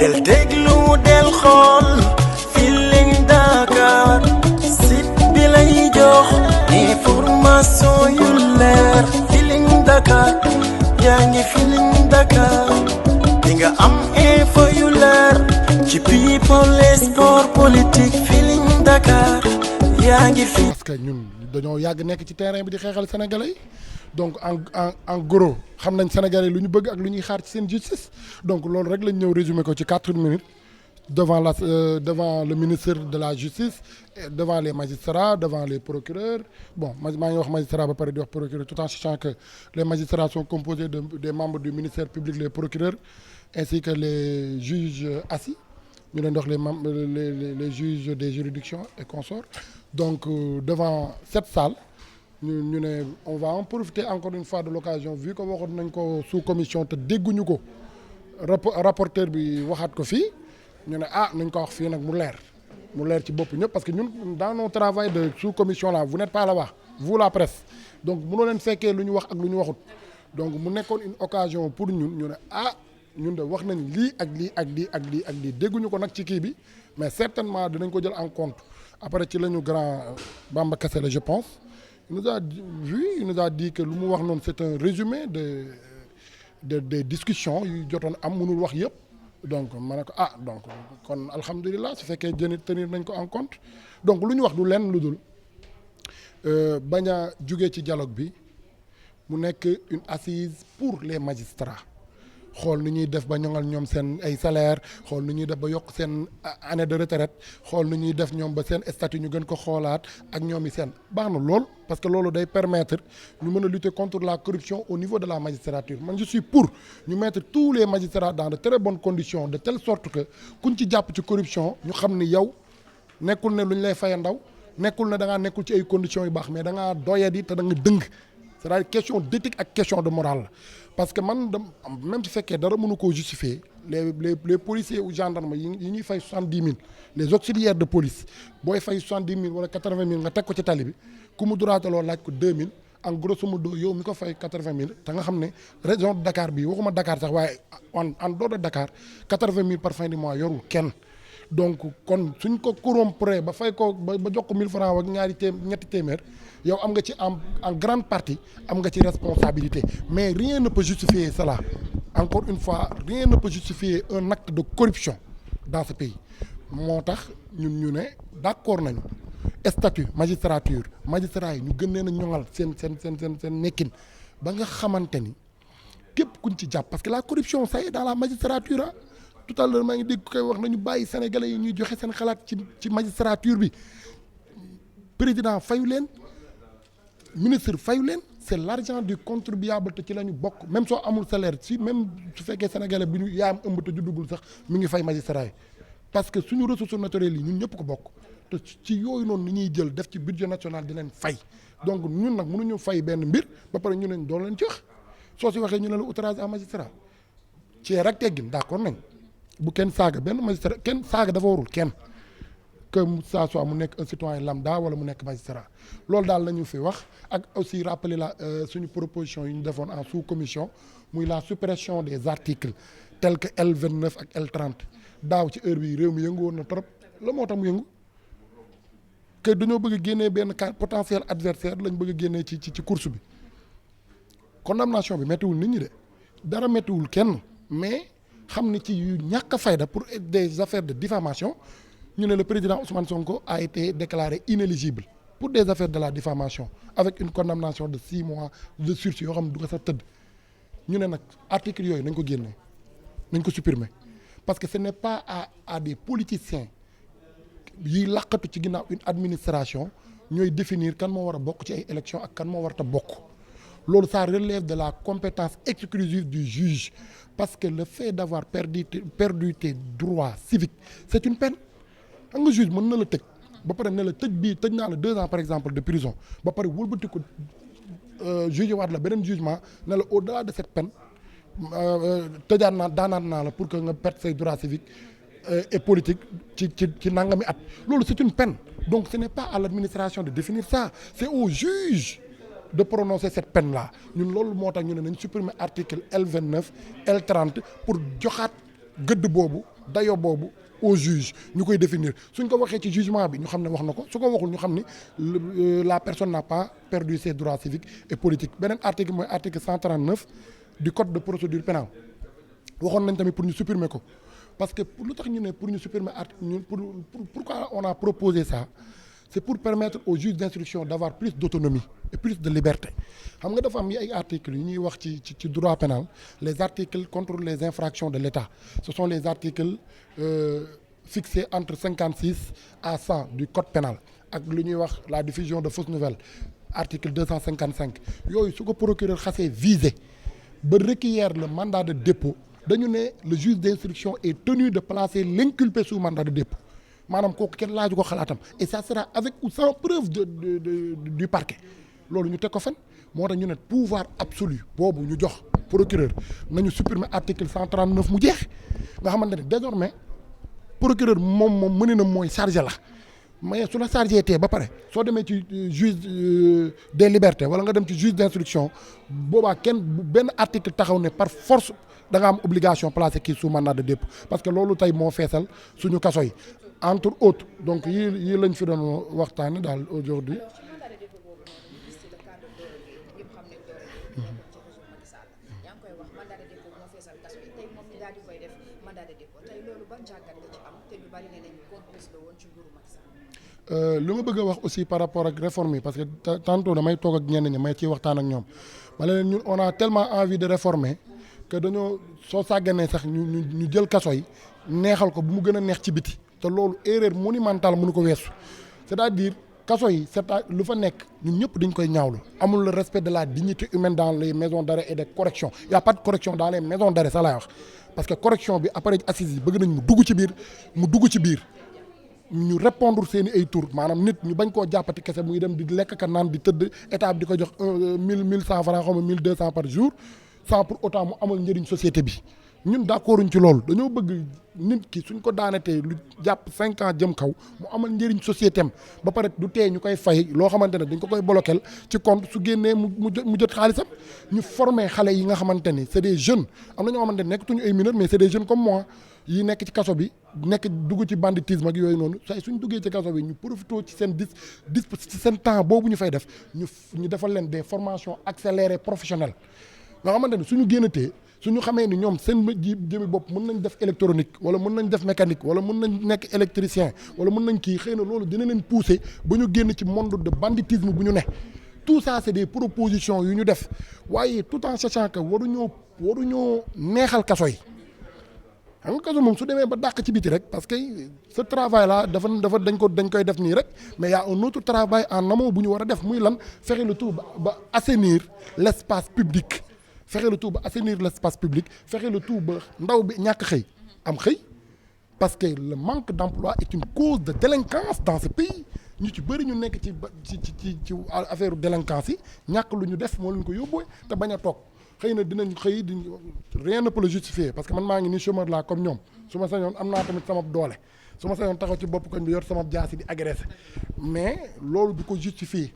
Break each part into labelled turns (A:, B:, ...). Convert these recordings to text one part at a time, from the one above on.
A: del déglu del xool Feeling Dakar site bi lay jox information yu leer Feeling Dakar yaa ngi Feeling Dakar di nga am info yu leer ci people et sport politique Feeling Dakar yaa ngi fi.
B: parce que ñun dañoo yàgg nekk ci terrain bi di xeexal sénégalais yi donc en gros xam nañ sénégalais lu ñu bëgg ak lu ñuy xaar ci seen justice donc loolu rek lañ ñëw résumé ko ci 4 minutes devant le ministre de la justice devant les magistrats devant les procureurs bon maa ngi wax magistrat ba pare di wax procureur tout en sachant que les magistrats sont composés des membres du ministère public, les procureurs ainsi que les juges assis ñu leen di wax les juges des juridictions et consorts donc devant cette salle ñu ne on va en profiter encore une fois de l'occasion vu que waxoon nañ ko sous commission te dégguñu ko rapporteur bi waxaat ko fii ñu ne nañ ko wax fii nag mu leer ci bopp ñëpp parce que ñun dans nos travail de sous commission là vous n'êtes pas là-bas vous la presse donc mënoo leen fekkee lu ñu wax ak lu ñu waxut donc mu nekkoon une occasion pour ñun ñu ne ñun de wax nañ lii ak lii ak lii ak lii ak lii dégguñu ko nag ci kii bi mais certainement dinañ ko jël en compte après ci la ñu grand Bamba Kassé la je pense il nous a dit que lu mu wax noonu c'est un résumé des discussions yu jotoon am mënul wax yëpp donc ma ne ko donc kon alhamdulilah su fekkee tenir nañ ko en compte donc lu ñu wax du lenn lu dul bañ a jugee ci dialogue bi mu nekk une assise pour les magistrats xool ni ñuy def ba ñoŋal ñoom seen ay salaire xool ni ñuy def ba yokk seen année de retraite xool ni ñuy def ñoom ba seen statut ñu gën ko xoolaat ak ñoom yi seen baax na lool parce que loolu day permettre ñu mën a lutter contre la corruption au niveau de la magistrature man je suis pour ñu mettre tous les magistrats dans de très bonnes conditions de telle sorte que kuñ ci jàpp ci corruption ñu xam ni yow nekkul ne lu ñu lay faya ndaw nekkul ne da ngaa nekkul ci ay conditions yu baax mais da ngaa doyadi te da nga dëng c'est-à-dire question d'éthique ak question de morale la parce que man même su fekkee dara mënu koo justifier les policiers ou gendarmes yi ñuy fay 70 000 les auxiliaires de police booy fay 70 000 wala 80 000 nga teg ko ci tali bi ku mu duraataloo laaj ko 2 000 en grosso modo yow mi ko fay 80 000 te nga xam ne région de Dakar bi waxuma Dakar sax waaye en dehors de Dakar 80 000 par fin du mois yorul kenn. donc kon suñ ko corrompre ba fay ko ba jox ko 1000 francs ak ñetti téeméer yow am nga ci en grande partie am nga ci responsabilité mais rien ne peut justifier cela encore une fois rien ne peut justifier un acte de corruption dans ce pays moo tax ñu ne d'accord nañu statut magistrature magistrat yi ñu gën leen a ñoŋal seen nekkin ba nga xamante ni képp kuñ ci jàpp parce que la corruption ça y est dans la magistrature tout à l'heure maa ngi dégg koy wax nañu bàyyi sénégalais yi ñuy joxe seen xalaat ci magistrature bi président fayu leen ministre fayu leen c'est l'argent du contribuable te ci la ñu bokk même soo amul salaire même su fekkee sénégalais bi ñu yaayam ëmb te juddugul sax mi ngi fay magistrat yi parce que suñu ressources naturelles yi ñun ñëpp ko bokk te ci yooyu noonu ni ñuy jël def ci budget national di leen fay donc ñun nag mënuñu fay benn mbir ba pare ñu ne doo leen ci wax soo si waxee ñu ne la outrage à magistrat ci rek teggin d'accord nañ bu kenn saaga benn magistrat kenn saaga dafa warul kenn que ça soit mu nekk un citoyen lambda wala mu nekk magistrat loolu daal la ñu fi wax ak aussi rappeler suñu proposition yi ñu defoon en sous-commission muy la suppression des articles tels que L29 ak L30 daaw ci heure bi réew mi yëngu woon na trop la moo tax mu yëngu que dañoo bëgg a génnee benn cas potentiel adversaire lañ bëgg a génnee ci course bi condamnation bi méttiwul nit ñi de dara méttiwul kenn mais xam ni ci yu ñàkk a fayda pour des affaires de diffamation ñu ne le président Ousmane Sonko a été déclaré inéligible pour des affaires de la diffamation avec une condamnation de 6 mois de sursis yoo xam ne du ko sax tëdd ñu ne nag article yooyu nañ ko génne nañ ko supprimer parce que ce n'est pas à des politiciens yiy laqatu ci ginnaaw une administration ñooy définir kan moo war a bokk ci ay élections ak kan moo war a bokk loolu ça relève de la compétence exclusive du juge parce que le fait d'avoir perdu tes droits civiques c'est une peine xam nga juge mën na la tëj ba pare ne la tëj naa la 2 ans par exemple de prison ba pare wëlbati ko juge waat la beneen jugement ne la au-delà de cette peine daanaat naa la pour que nga perte say droits civiques et politiques ci nangami at loolu c'est une peine donc ce n'est pas à l'administration de définir ça c'est au juge de prononcer cette peine là ñun loolu moo tax ñu ne nañ supprimer article L29 L30 pour joxaat gëdd boobu dayo boobu au juge ñu koy définir suñ ko waxee ci jugement bi ñu xam ne wax na ko su ko waxul ñu xam ni la personne n'a pas perdu ses droits civiques et politiques. Beneen article mooy article 139 du code de procédure pénale waxoon nañ tamit pour ñu supprimer ko parce que lu tax ñu ne pour ñu supprimer article ñun pourquoi on a proposé ça. C'est pour permettre aux juges d'instruction d'avoir plus d'autonomie et plus de liberté xam nga dafa am ay articles yu ñuy wax ci droit pénal les articles contre les infractions de l'État ce sont les articles fixés entre 56 à 100 du code pénal ak lu ñuy wax la diffusion de fausses nouvelles article 255 yooyu su ko procureur xasee visé ba requérir le mandat de dépôt dañu ne le juge d'instruction est tenu de placer l'inculpé sous mandat de dépôt maanaam kooku kenn laaju ko xalaatam et ça sera avec ou sans preuve du parquet loolu ñu teg ko fen moo tax ñu ne pouvoir absolu boobu ñu jox procureur nañu supprimer article 139 mu jeex nga xamante ne désormais procureur moom mëne na mooy chargé la mais su la chargé tee ba pare soo demee ci juge des libertés wala nga dem ci juge d'instruction boobaa kenn benn article taxaw ne par force da nga am obligation placer kii sous mandat de dépôt parce que loolu tey moo feesal suñu kaso yi entre autres donc yii lañ fi doon waxtaane daal aujourd'hui li ma bëgg a wax aussi par rapport ak réforme yi parce que tantôt damay toog ak ñenn ñi may ciy waxtaan ak ñoom ma leen ñun on a tellement envie de réformer que dañoo soo sàgganee sax ñu jël kaso yi neexal ko bu mu gën a neex ci biti te loolu erreur monumentale mënu ko weesu c'est-à-dire kaso yi lu fa nekk ñun ñëpp dañ koy ñaawlu amul le respect de la dignité humaine dans les maisons d'arrêt et de correction y a pas de correction dans les maisons d'arrêt ça laay wax parce que correction bi après assises yi bëgg nañ mu dugg ci biir ñu répondre seen i ay tour maanaam nit ñu bañ koo jàppati kese muy dem di lekk ka naan di tëdd état bi di ko jox 1100 francs xaw ma 1200 par jour sans pour autant mu amal njëriñ société bi ñun d'accorduñ ci loolu dañoo bëgg nit ki suñ ko daanatee lu jàpp 5 ans jëm kaw mu amal njëriñ société am ba pare du tee ñu koy fay loo xamante ne dañ ko koy bloquer ci compte su génnee mu jot xaalisam ñu former xale yi nga xamante ni c'est des jeunes am na ñoo xamante ne nekkatuñu ay mineurs mais c'est des jeunes comme moi yi nekk ci kaso bi nekk dugg ci banditisme ak yooyu noonu say suñ duggee ci kaso bi ñu profité ci seen ci seen temps boobu ñu fay def ñu defal leen des formations accélérées professionnelles nga xamante ne suñu génnatee suñu xamee ni ñoom seen jëmi bopp mën nañ def électronique wala mën nañ def mécanique wala mën nañ nekk électricien wala mën nañ kii xëy na loolu dina leen pousser ba ñu génn ci monde de banditisme bu ñu ne tout ça c'est des propositions yu ñu def waaye tout en sachant que waruñoo neexal kaso yi xam nga kaso moom su demee ba dàq ci biti rek parce que ce travail là dafa dañ koy def nii rek mais y a un autre travail en amont bu ñu war a def muy lan fexe le tout ba assainir l'espace public fexe le tout ba assainir l'espace public fexe le tout ba ndaw bi ñàkk xëy am xëy parce que le manque d'emploi est une cause de délinquance dans ce pays ñu ci bëri ñu nekk ci affaire délinquance yi ñàkk lu ñu def moo leen ko yóbboo te bañ a toog xëy na dinañ xëy di rien ne peut le justifier parce que man maa ngi ni chômeur laa comme ñoom su ma sañoon am naa tamit sama doole su ma sañoon taxaw ci bopp koñ bi yor sama jaasi di agressé mais loolu du ko justifier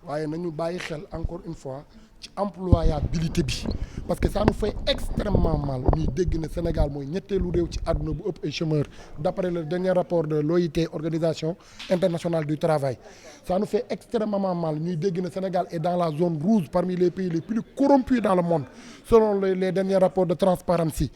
B: waaye nañu bàyyi xel encore une fois ci employabilité bi parce que ça nous fait extrêmement mal ñuy dégg ne Sénégal mooy ñetteelu réew ci àdduna bu ëpp ay chômeurs d'après le dernier rapport de l'OIT, Organisation internationale du travail. Ça nous fait extrêmement mal ñuy dégg ne Sénégal est dans la zone rouge parmi les pays les plus corrompus dans le monde selon les derniers rapports de Transparency.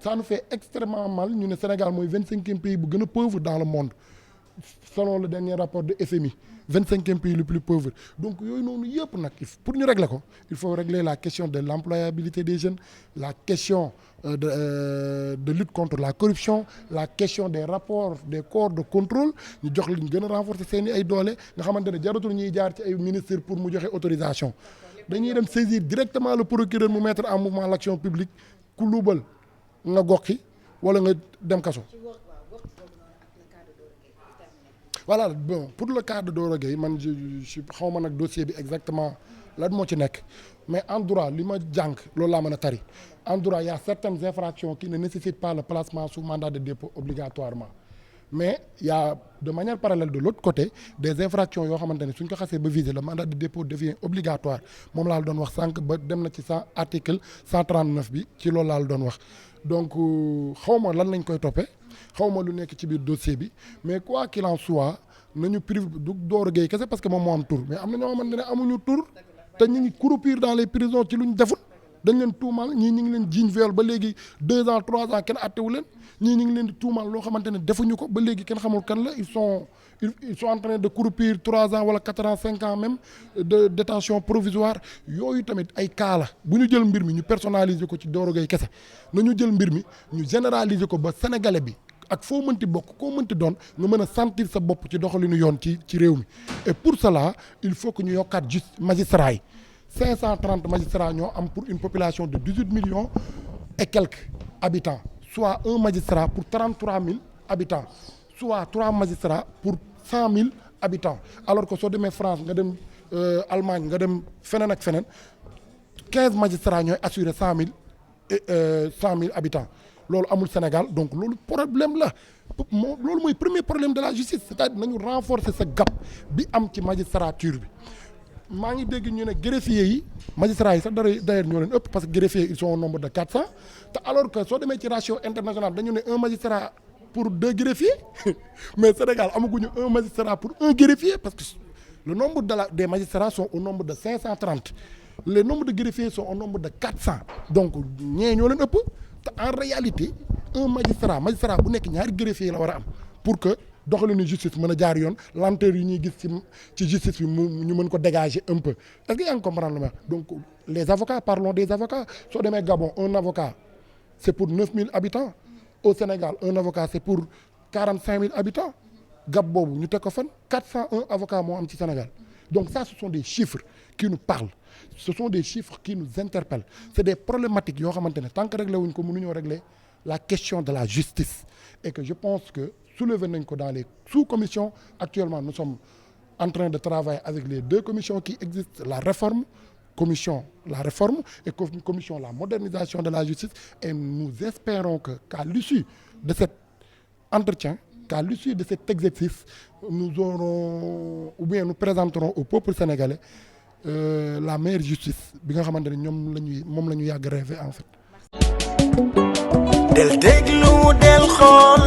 B: Ça nous fait extrêmement mal ñu ne Sénégal mooy 25e pays bu gën a pauvre dans le monde selon le dernier rapport de FMI. 25e pays le plus pauvre donc yooyu noonu yëpp nag pour ñu régler ko il faut régler la question de l'employabilité des jeunes, la question de lutte contre la corruption, la question des rapports des corps de contrôle ñu jox li ñu gën a renforcer seen i ay doole nga xamante ne jaratul ñuy jaar ci ay ministres pour mu joxe autorisation dañuy dem saisir directement le procureur mu mettre en mouvement l'action publique ku luubal nga goxi wala nga dem kaso. Voilà, bon, pour le cas de Doro Gueye man je xaw ma nag dossier bi exactement lan moo ci nekk mais en droit li ma jàng loolu laa mën a tari en droit il y a certaines infractions qui ne nécessitent pas le placement sous mandat de dépôt obligatoirement mais il y a de manière parallèle de l'autre côté des infractions yoo xamante ne suñ ko xasee ba viser le mandat de dépôt devient obligatoire moom laa la doon wax sànq ba dem na ci article 139 bi ci loolu laa la doon wax donc xawma lan lañ koy toppee xawma lu nekk ci biir dossier bi mais quoi qu'il en soit nañu privé du Doro Gueye kese parce que moom moo am tur mais am na ñoo xamante ne amuñu tur te ñu ngi croupir dans les prisons ci luñ deful dañ leen tuumaal ñii ñu ngi leen jiiñ viol ba léegi 2 ans 3 ans kenn attewu leen ñii ñu ngi leen di tuumaal loo xamante ne defuñu ko ba léegi kenn xamul kan la ils sont en train de croupir 3 ans wala 4 ans 5 ans même de détention provisoire yooyu tamit ay cas la bu ñu jël mbir mi ñu personnaliser ko ci Doro Gueye kese nañu jël mbir mi ñu généraliser ko ba sénégalais bi ak foo mënti bokk koo mënti doon nga mën a sentir sa bopp ci doxalinu yoon ci réew mi et pour cela il faut que ñu yokkaat juste magistrats yi 530 magistrats ñoo am pour une population de 18 millions et quelques habitants soit un magistrat pour 33 000 habitants soit 3 magistrats pour 100 000 habitants alors que soo demee France nga dem Allemagne nga dem feneen ak feneen 15 magistrats ñooy assurer 100 000 habitants loolu amul Sénégal donc loolu problème la loolu mooy premier problème de la justice c'est-à-dire nañu renforcer ce gap bi am ci magistrature bi maa ngi dégg ñu ne greffier yi magistrats yi sax d'ailleurs ñoo leen ëpp parce que greffier ils sont au nombre de 400 te alors que soo demee ci ratio international dañu ne un magistrat pour 2 greffiers mais Sénégal amaguñu un magistrat pour 1 greffier parce que le nombre des magistrats sont au nombre de 530 le nombre de greffiers sont au nombre de 400 donc ñee ñoo leen ëpp te en réalité un magistrat bu nekk ñaari greffier la war a am pour que doxalinu justice mën a jaar yoon lenteur yi ñuy gis ci justice bi ñu mën ko dégager un peu est-ce que yaa ngi comprendre lu ma donc les avocats parlons des avocats soo demee Gabon un avocat c'est pour 9000 habitants au Sénégal un avocat c'est pour 45 000 habitants gab boobu ñu teg ko fan 401 avocats moo am ci Sénégal donc ça ce sont des chiffres qui nous parlent ce sont des chiffres qui nous interpellent c'est des problématiques yoo xamante ne tant que réglé wuñ ko mënuñoo régler la question de la justice et que je pense que soulever nañ ko dans les sous-commissions actuellement nous sommes en train de travailler avec les 2 commissions qui existent la réforme et commission la modernisation de la justice et nous espérons qu'à l'issue de cet entretien qu'à l'issue de cet exercice nous nous présenterons au peuple sénégalais la meilleure justice bi nga xamante ne moom la ñu yàgg rêver en fait.
A: del déglu del xool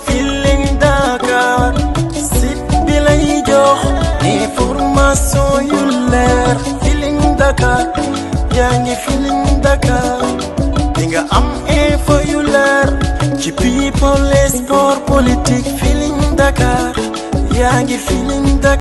A: Feeling Dakar site bi lay jox information yu leer Feeling Dakar yaa ngi Feeling Dakar di nga am info yu leer ci people et sport politique Feeling Dakar yaa ngi Feeling Dakar